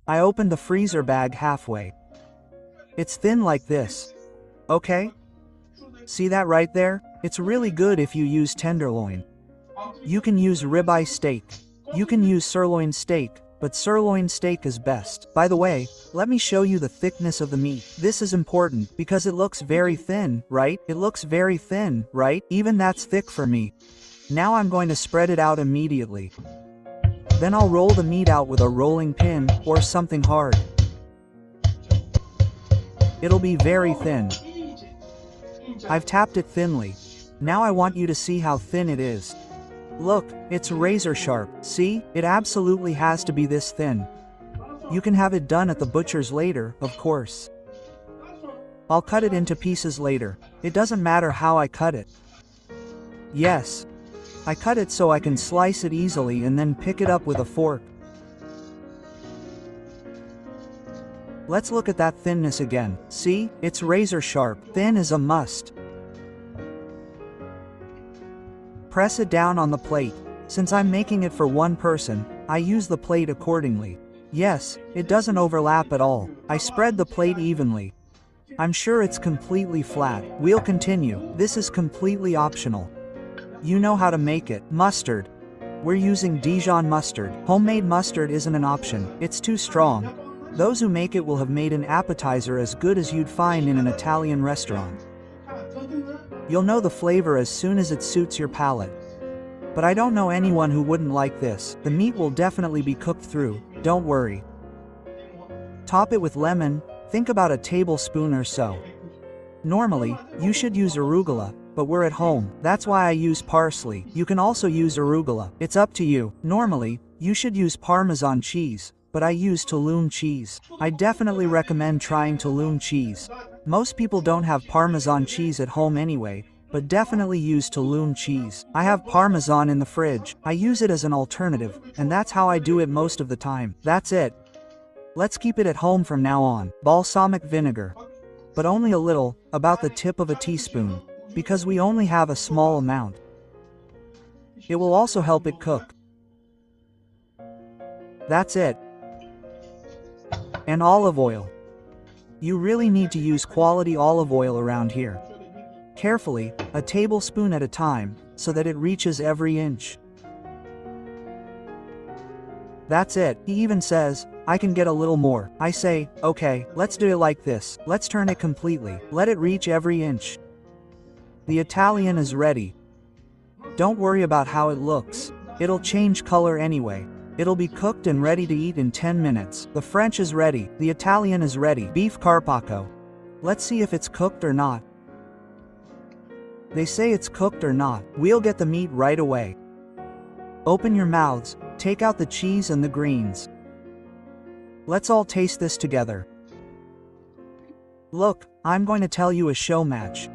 I opened the freezer bag halfway. It's thin like this. Okay? See that right there? It's really good if you use tenderloin. You can use ribeye steak. You can use sirloin steak, but sirloin steak is best. By the way, let me show you the thickness of the meat. This is important because it looks very thin, right? It looks very thin, right? Even that's thick for me. Now I'm going to spread it out immediately. Then I'll roll the meat out with a rolling pin or something hard. It'll be very thin. I've tapped it thinly. Now I want you to see how thin it is. Look, it's razor sharp. See? It absolutely has to be this thin. You can have it done at the butcher's later, of course. I'll cut it into pieces later. It doesn't matter how I cut it. Yes. I cut it so I can slice it easily and then pick it up with a fork. Let's look at that thinness again. See? It's razor sharp. Thin is a must. Press it down on the plate. Since I'm making it for one person, I use the plate accordingly. Yes, it doesn't overlap at all. I spread the plate evenly. I'm sure it's completely flat. We'll continue. This is completely optional. You know how to make it. Mustard. We're using Dijon mustard. Homemade mustard isn't an option. It's too strong. Those who make it will have made an appetizer as good as you'd find in an Italian restaurant. You'll know the flavor as soon as it suits your palate. But I don't know anyone who wouldn't like this. The meat will definitely be cooked through, don't worry. Top it with lemon, think about a tablespoon or so. Normally, you should use arugula, but we're at home. That's why I use parsley. You can also use arugula. It's up to you. Normally, you should use Parmesan cheese, but I use Tulum cheese. I definitely recommend trying Tulum cheese. Most people don't have Parmesan cheese at home anyway, but definitely use Tulum cheese. I have Parmesan in the fridge. I use it as an alternative, and that's how I do it most of the time. That's it. Let's keep it at home from now on. Balsamic vinegar. But only a little, about the tip of a teaspoon, because we only have a small amount. It will also help it cook. That's it. And olive oil. You really need to use quality olive oil around here. Carefully, a tablespoon at a time, so that it reaches every inch. That's it. He even says, I can get a little more. I say, okay, let's do it like this. Let's turn it completely. Let it reach every inch. The Italian is ready. Don't worry about how it looks. It'll change color anyway. It'll be cooked and ready to eat in 10 minutes. The French is ready. The Italian is ready. Beef carpaccio. Let's see if it's cooked or not. They say it's cooked or not. We'll get the meat right away. Open your mouths, take out the cheese and the greens. Let's all taste this together. Look, I'm going to tell you a show match.